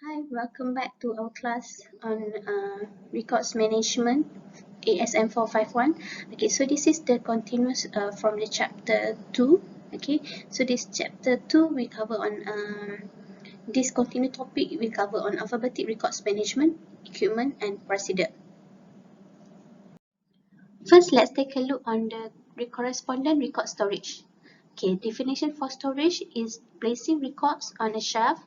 Hi, welcome back to our class on records management, ASM 451. Okay, so this is the continuous from the chapter 2. Okay, so this chapter 2 we cover on this continued topic we cover on alphabetic records management, equipment, and procedure. First, let's take a look on the correspondent record storage. Okay, definition for storage is placing records on a shelf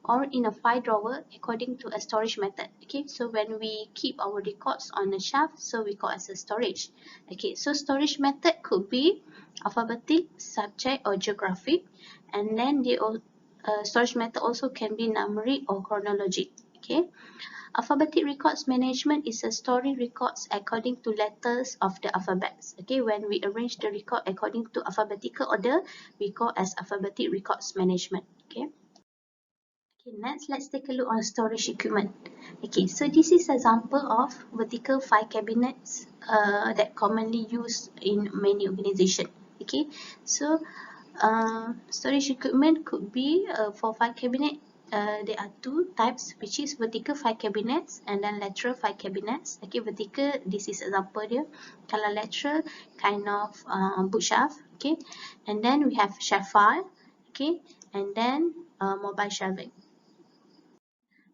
or in a file drawer according to a storage method. Okay, so when we keep our records on a shelf, so we call as a storage. Okay, so storage method could be alphabetic, subject, or geographic, and then the storage method also can be numeric or chronologic. Okay. Alphabetic records management is a storing records according to letters of the alphabets. Okay, when we arrange the record according to alphabetical order, we call as alphabetic records management. Okay. Okay, next let's take a look on storage equipment. Okay, so this is example of vertical file cabinets that commonly used in many organizations. Okay, so storage equipment could be for file cabinet. There are two types, which is vertical file cabinets and then lateral file cabinets. Okay, vertical, this is example here. Kalau lateral, kind of bookshelf. Okay, and then we have shelf file. Okay, and then mobile shelving.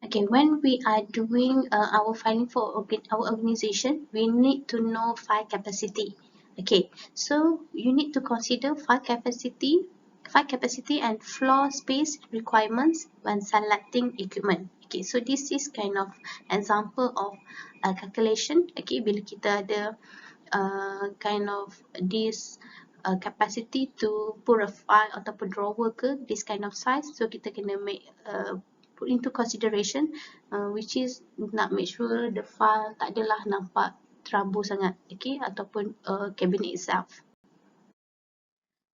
Okay, when we are doing our filing for our organization, we need to know file capacity. Okay, so you need to consider file capacity and floor space requirements when selecting equipment. Okay, so this is kind of example of calculation. Okay, bila kita ada kind of this capacity to put a file ataupun drawer ke this kind of size, so kita kena make put into consideration which is nak make sure the file tak adalah nampak terabur sangat, okay, ataupun cabinet itself.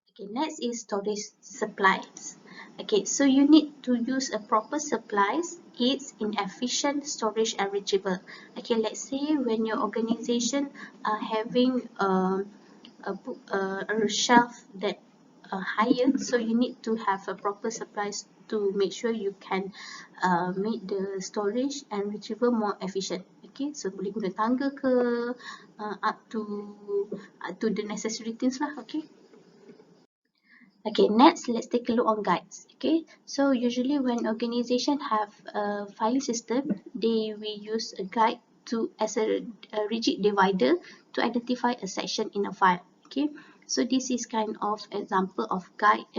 Okay, next is storage supplies. Okay, so you need to use a proper supplies. It's in efficient storage and retrieval. Okay, let's say when your organization are having a shelf that higher, so you need to have a proper supplies to make sure you can make the storage and retrieval more efficient. Okay, so boleh guna tangga ke up to the necessary things lah. Okay. Okay, next let's take a look on guides. Okay, so usually when organization have a filing system, they will use a guide to as a rigid divider to identify a section in a file. Okay, so this is kind of example of guide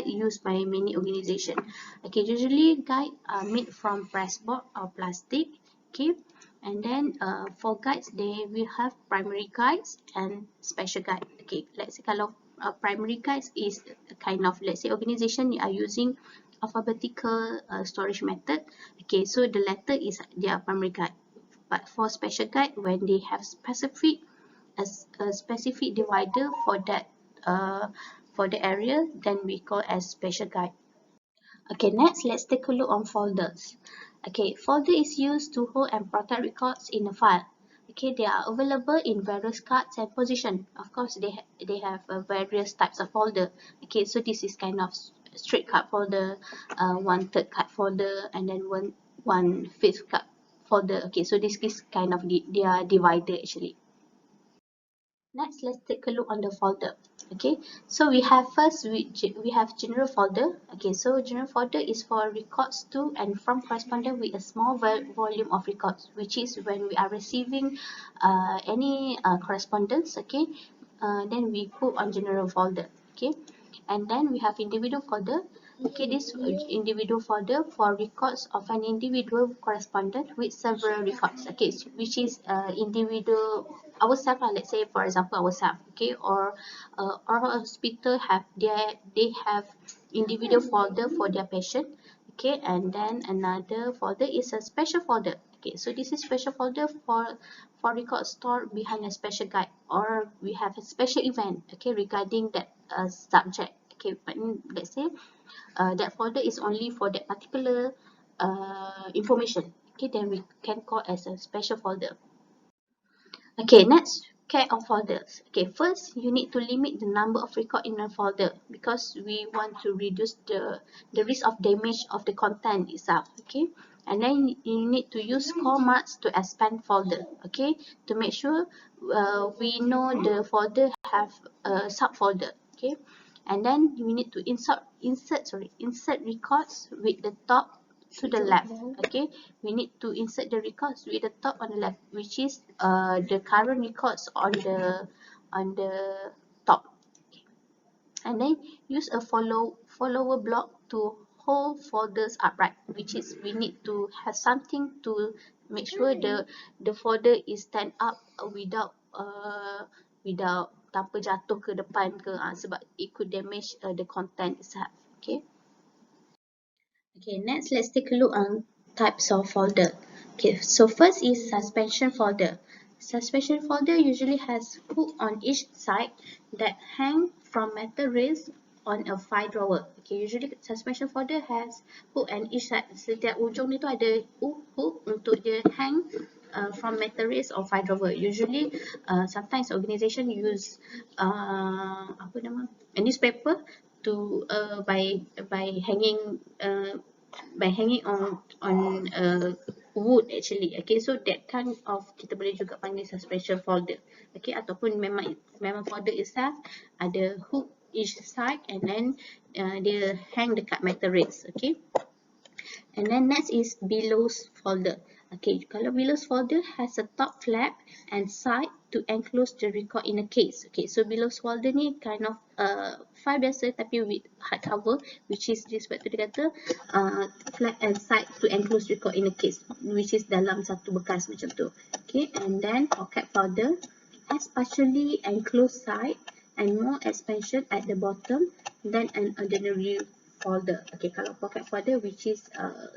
used by many organization. Okay, usually guide are made from pressboard or plastic. Okay, and then for guides they will have primary guides and special guide. Okay, let's say kalau primary guides is a kind of, let's say organization are using alphabetical storage method. Okay, so the letter is their primary guide, but for special guide, when they have specific a specific divider for the area, then we call as special guide. Okay, next let's take a look on folders. Okay, folder is used to hold and protect records in a file. Okay, they are available in various cards and position. Of course, they have various types of folder. Okay, so this is kind of straight card folder, 1/3 card folder, and then one fifth card folder. Okay, so this is kind of they are divided actually. Next, let's take a look on the folder. Okay, so we have first we have general folder. Okay, so general folder is for records to and from correspondent with a small volume of records, which is when we are receiving any correspondence. Okay, then we put on general folder. Okay, and then we have individual folder. Okay, this individual folder for records of an individual correspondent with several records. Okay, which is individual ourselves. Let's say for example ourselves. Okay, or our hospital have they have individual folder for their patient. Okay, and then another folder is a special folder. Okay, so this is special folder for records stored behind a special guide, or we have a special event. Okay, regarding that subject. Okay, but let's say that folder is only for that particular information. Okay, then we can call as a special folder. Okay, next care of folders. Okay, first you need to limit the number of record in a folder because we want to reduce the risk of damage of the content itself. Okay, and then you need to use commands to expand folder. Okay, to make sure we know the folder have a subfolder. Okay, and then you need to insert records with the top to the left. Okay, we need to insert the records with the top on the left, which is the current records on the top. And then use a follower block to hold folders upright, which is we need to have something to make sure the folder is stand up without tanpa jatuh ke depan ke, sebab it could damage the content itself. Okay. Okay, next let's take a look on types of folder. Okay, so first is suspension folder. Suspension folder usually has hook on each side that hang from metal rails on a file drawer. Okay, usually suspension folder has hook on each side. Setiap ujung ni tu ada hook untuk dia hang from metal rails or file drawer. Usually, sometimes organization use apa nama, a newspaper to by hanging on wood actually. Okay, so that kind of kita boleh juga panggil suspension folder. Okay, ataupun memang folder itself ada hook each side and then dia hang dekat metal rails. Okay, and then next is billows folder. Okay, kalau billows folder has a top flap and side to enclose the record in a case. Okay, so billows folder ni kind of file biasa tapi with hardcover, which is dia sebab tu dia kata flap and side to enclose record in a case, which is dalam satu bekas macam tu. Okay, and then pocket folder has partially enclosed side and more expansion at the bottom than an ordinary folder. Okay, kalau pocket folder, which is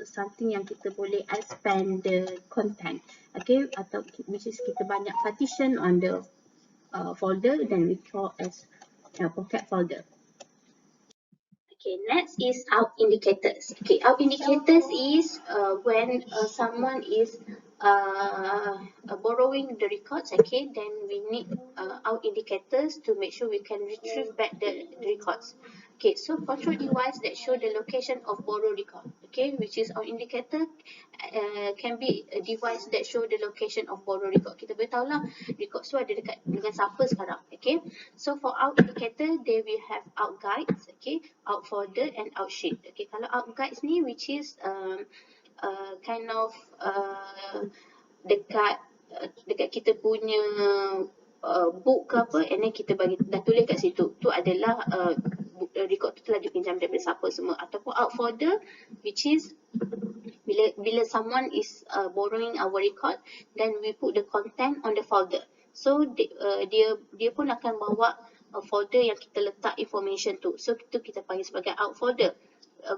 something yang kita boleh expand the content. Okay, atau which is kita banyak partition on the folder, then we call as pocket folder. Okay, next is out indicators. Okay, out indicators is when someone is borrowing the records. Okay, then we need out indicators to make sure we can retrieve back the records. Okay, so control device that show the location of borrow record. Okay, which is our indicator can be a device that show the location of borrow record. Kita boleh tahu lah record tu ada dekat dengan siapa sekarang. Okay, so for out indicator, they will have out guides, okay, out folder and out sheet. Okay, kalau out guides ni which is kind of dekat kita punya book ke apa, and then kita bagi dah tulis kat situ tu adalah record tu telah dipinjam daripada siapa semua. Ataupun out folder, which is bila someone is borrowing our record, then we put the content on the folder. So dia pun akan bawa folder yang kita letak information tu. So itu kita panggil sebagai out folder,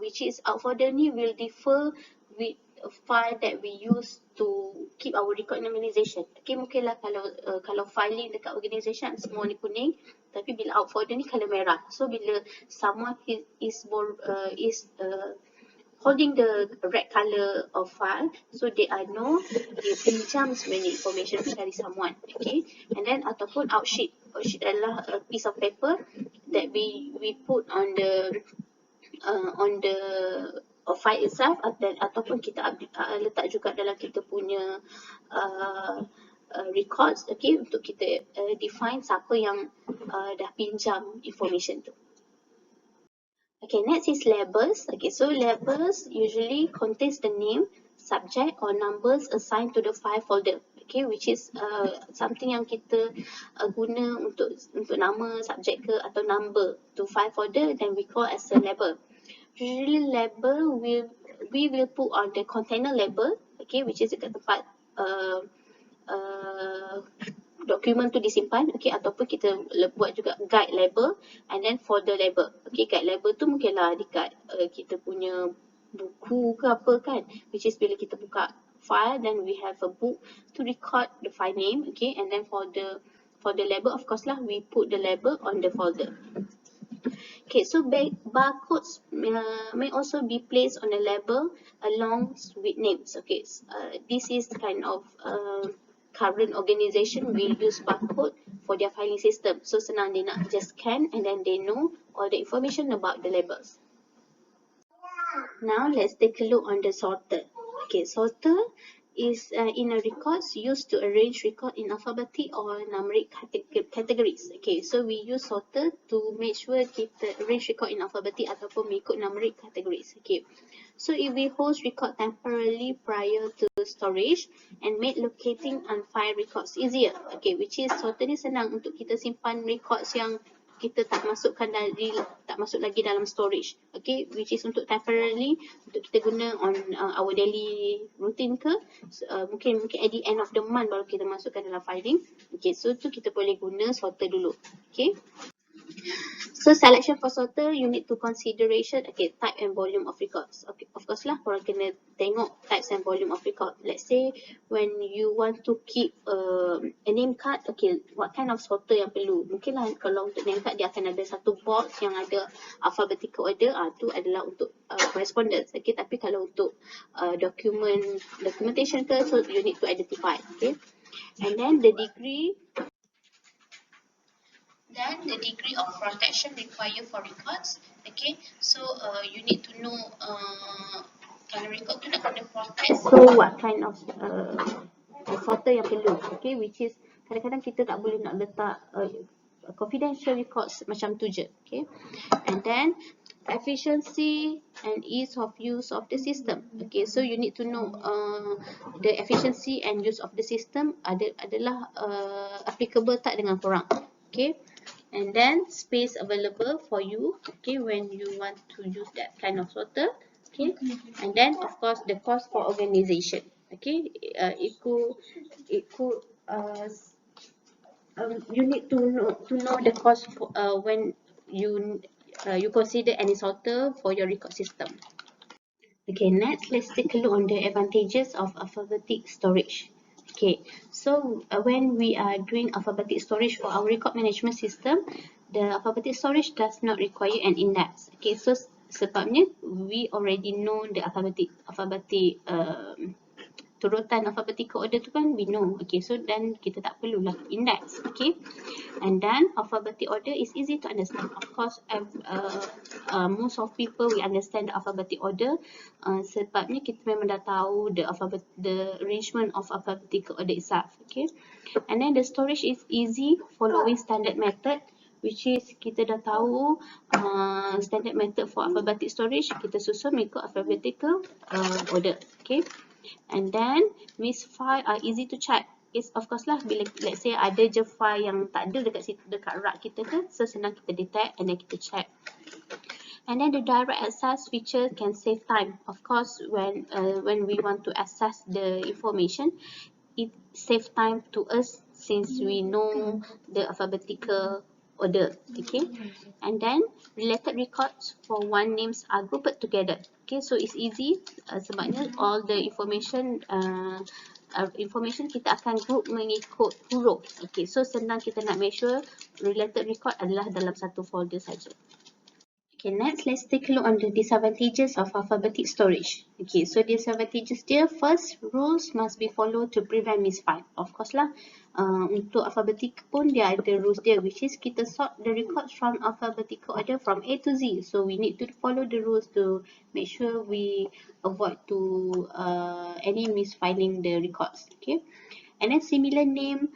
which is out folder ni will differ with a file that we use to keep our record in organization. Okay, mungkinlah kalau filing dekat organization semua ni kuning, tapi bila out folder ni color merah. So bila someone is holding the red color of file, so they know dia pinjam sebenarnya information tu dari someone. Okay, and then ataupun out sheet. Out sheet adalah a piece of paper that we put on the file itself, ataupun kita letak juga dalam kita punya records. Okay, untuk kita define siapa yang dah pinjam information tu. Okay, next is labels. Okay, so labels usually contains the name, subject or numbers assigned to the file folder. Okay, which is something yang kita guna untuk nama, subject ke atau number to file folder, then we call as a label. Usually label we will put on the container label, okay, which is dekat tempat dokumen tu disimpan. Okay, ataupun kita buat juga guide label and then folder label. Okay, guide label tu mungkinlah dekat kita punya buku ke apa kan, which is bila kita buka file, then we have a book to record the file name. Okay, and then for the label, of course lah, we put the label on the folder. Okay, so barcodes may also be placed on a label along with names. Okay, this is kind of current organisation will use barcode for their filing system. So senang, they nak just scan and then they know all the information about the labels. Now let's take a look on the sorter. Okay, sorter is in a records used to arrange record in alphabetic or numeric categories. Okay, so we use sorter to make sure kita arrange record in alphabetic ataupun mengikut numeric categories. Okay, so if we host record temporarily prior to storage and make locating on file records easier. Okay, which is sorter ni senang untuk kita simpan records yang kita tak masukkan tak masuk lagi dalam storage. Okay, which is untuk temporarily, untuk kita guna on our daily routine ke, mungkin at the end of the month baru kita masukkan dalam filing. Okay, so tu kita boleh guna sorter dulu. Okay, so selection for sorter, you need to consideration, okay, type and volume of records. Okay, of course lah, korang kena tengok types and volume of record. Let's say when you want to keep a name card, okay, what kind of sorter yang perlu? Mungkin lah kalau untuk name card dia akan ada satu box yang ada alphabetical order, tu adalah untuk correspondence. Okay, tapi kalau untuk documentation ke, so you need to identify. Okay, and then the degree of protection required for records. Okay, so you need to know kalau record tu nak kena protect, so what kind of sorter yang perlu. Okay, which is kadang-kadang kita tak boleh nak letak confidential records macam tu je. Okay, and then efficiency and ease of use of the system. Okay, so you need to know the efficiency and use of the system adalah applicable tak dengan korang. Okay, and then space available for you, okay, when you want to use that kind of sorter. Okay, and then of course the cost for organization. Okay, it could you need to know the cost for, when you consider any sorter for your record system. Okay, next let's take a look on the advantages of alphabetic storage. Okay, so when we are doing alphabetic storage for our record management system, the alphabetic storage does not require an index. Okay, so sebabnya we already know the alphabetic turutan alphabetical order tu kan we know. Okay, so then kita tak perlulah index. Okay, and then alphabetic order is easy to understand. Of course, most of people we understand the alphabetic order sebabnya kita memang dah tahu the arrangement of alphabetical order itself. Okay, and then the storage is easy following standard method, which is kita dah tahu standard method for alphabetic storage, kita susun mengikut alphabetical order. Okay, and then miss file are easy to check. Yes, of course lah, bila let's say ada je file yang tak ada dekat rak kita ke, so senang kita detect and then kita check. And then the direct access feature can save time. Of course, when we want to access the information, it save time to us since we know the alphabetical order. Okay, and then related records for one names are grouped together. Okay, so it's easy sebabnya all the information kita akan group mengikut huruf. Okay, so senang kita nak make sure related record adalah dalam satu folder saja. Okay, next let's take a look on the disadvantages of alphabetic storage. Okay, so disadvantages dia, first, rules must be followed to prevent misfile. Of course lah, untuk alphabetic pun dia ada rules dia, which is kita sort the records from alphabetical order from A to Z. So we need to follow the rules to make sure we avoid to any misfiling the records. Okay, and then similar name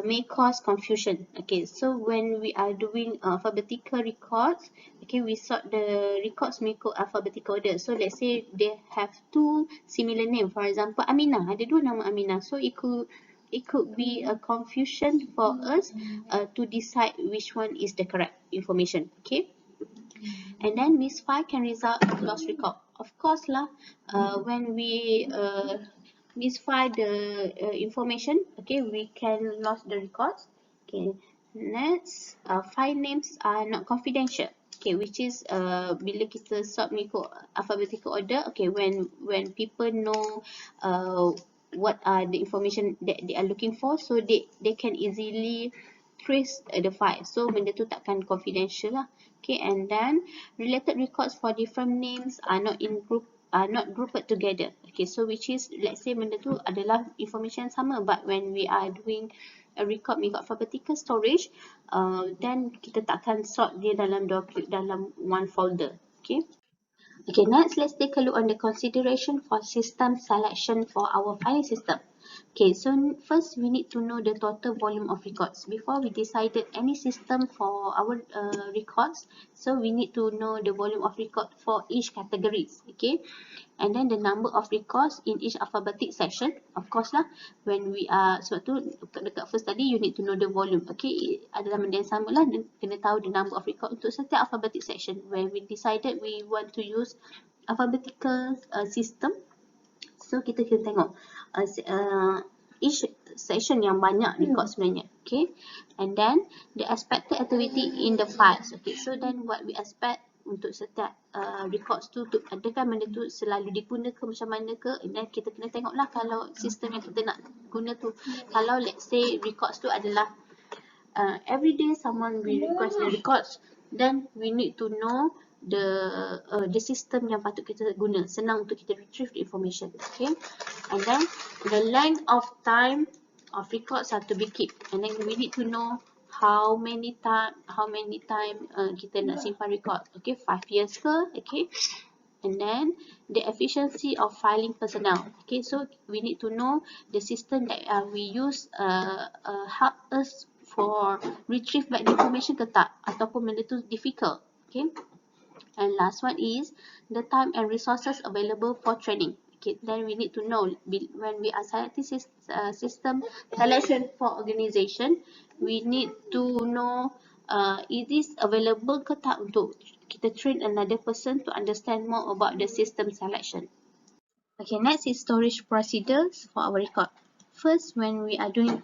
may cause confusion. Okay, so when we are doing alphabetical records, okay, we sort the records mengikut alphabetical order. So let's say they have two similar name, for example Aminah, ada dua nama Aminah, so it could be a confusion for us to decide which one is the correct information. Okay, and then misfile can result in lost record. Of course lah, when we misfile the information, okay, we can lose the records. Okay, next, file names are not confidential. Okay, which is bila kita sort mengikut alphabetical order, okay, when people know what are the information that they are looking for, so they can easily trace the file. So benda tu takkan confidential lah. Okay, and then related records for different names are not in group are not grouped together. Okay, so which is, let's say benda tu adalah information sama, but when we are doing a record alphabetical storage, then kita takkan sort dia dalam dalam one folder. Okay. Okay, next let's take a look on the consideration for system selection for our filing system. Okay, so first we need to know the total volume of records. Before we decided any system for our records, so we need to know the volume of record for each categories. Okay, and then the number of records in each alphabetic section. Of course lah, when we are, sebab tu dekat first tadi you need to know the volume. Okay, adalah benda yang sama lah, kena tahu the number of record untuk setiap alphabetic section. When we decided we want to use alphabetical system, so kita kena tengok each section yang banyak record sebenarnya. Okay, and then the expected activity in the files. Okay, so then what we expect untuk setiap records tu, adakah benda tu selalu diguna ke macam mana ke, and then kita kena tengok lah kalau sistem yang kita nak guna tu, kalau let's say records tu adalah every day someone will request the records, then we need to know the system yang patut kita guna, senang untuk kita retrieve the information. Okay, and then the length of time of records are to be kept, and then we need to know how many time kita nak simpan record. Okay, 5 years ke. Okay, and then the efficiency of filing personnel. Okay, so we need to know the system that we use help us for retrieve back the information ke tak, ataupun benda tu difficult. Okay, and last one is the time and resources available for training. Okay, then we need to know when we are selecting system selection for organization, we need to know is this available ke tak untuk kita train another person to understand more about the system selection. Okay, next is storage procedures for our record. First, when we are doing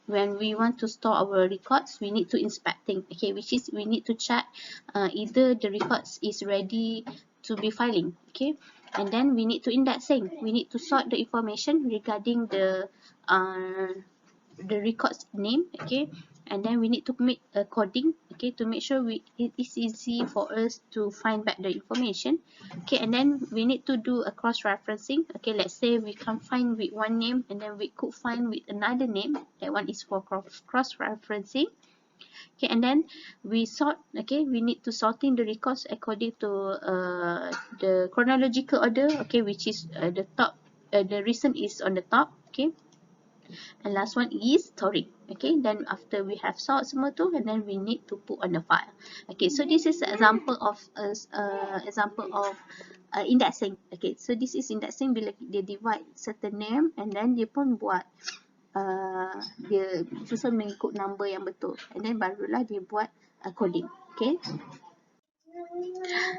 when we want to store our records, we need to inspecting. Okay, which is we need to check either the records is ready to be filing. Okay, and then we need to indexing. We need to sort the information regarding the records name. Okay, and then we need to make a coding. Okay, to make sure it is easy for us to find back the information. Okay, and then we need to do a cross-referencing. Okay, let's say we can find with one name and then we could find with another name. That one is for cross-referencing. Okay, and then we sort. Okay, we need to sorting the records according to the chronological order. Okay, which is the top. The recent is on the top. Okay, and last one is storing. Okay, then after we have sort semua tu, and then we need to put on the file. Okay, so this is an example of indexing. Okay, so this is indexing bila dia divide certain name, and then dia pun buat dia susun mengikut number yang betul, and then barulah dia buat coding. Okay.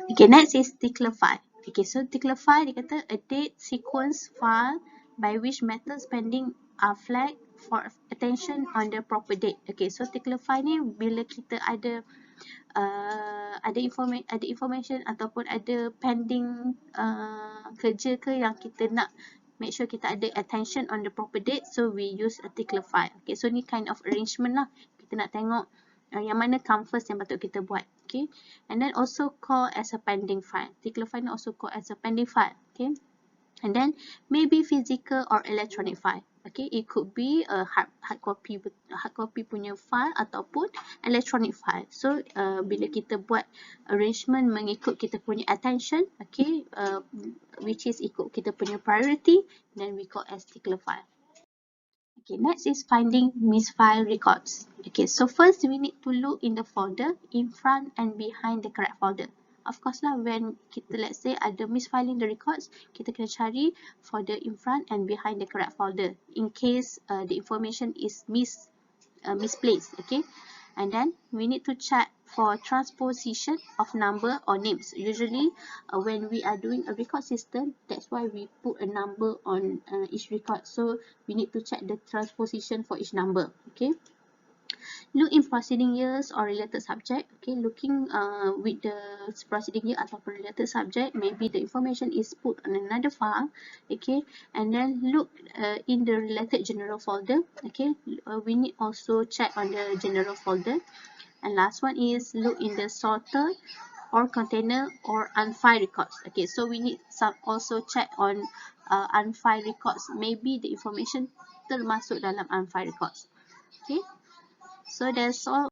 Okay, next is tickler file. Okay, so tickler file dia kata a date sequence file by which methods pending are flagged for attention on the proper date. Okay, so tickler file ni bila kita ada information ataupun ada pending kerja ke yang kita nak make sure kita ada attention on the proper date, so we use a tickler file. Okay, so ni kind of arrangement lah, kita nak tengok yang mana come first yang patut kita buat. Okay, and then also called as a pending file. Tickler file ni also called as a pending file. Okay, and then maybe physical or electronic file. Okay, it could be a hard copy punya file ataupun electronic file. So bila kita buat arrangement mengikut kita punya attention, okay, which is ikut kita punya priority, then we call as tickler file. Okay, next is finding misfiled records. Okay, so first we need to look in the folder in front and behind the correct folder. Of course lah, when kita let's say ada misfiling the records, kita kena cari folder in front and behind the correct folder in case the information is misplaced. Okay, and then we need to check for transposition of number or names. Usually when we are doing a record system, that's why we put a number on each record, so we need to check the transposition for each number. Okay, look in proceeding years or related subject. Okay, looking with the proceeding year ataupun related subject, maybe the information is put on another file. Okay, and then look in the related general folder. Okay, we need also check on the general folder. And last one is look in the sorter or container or unfiled records. Okay, so we need some also check on unfiled records. Maybe the information termasuk dalam unfiled records. Okay, so that's all.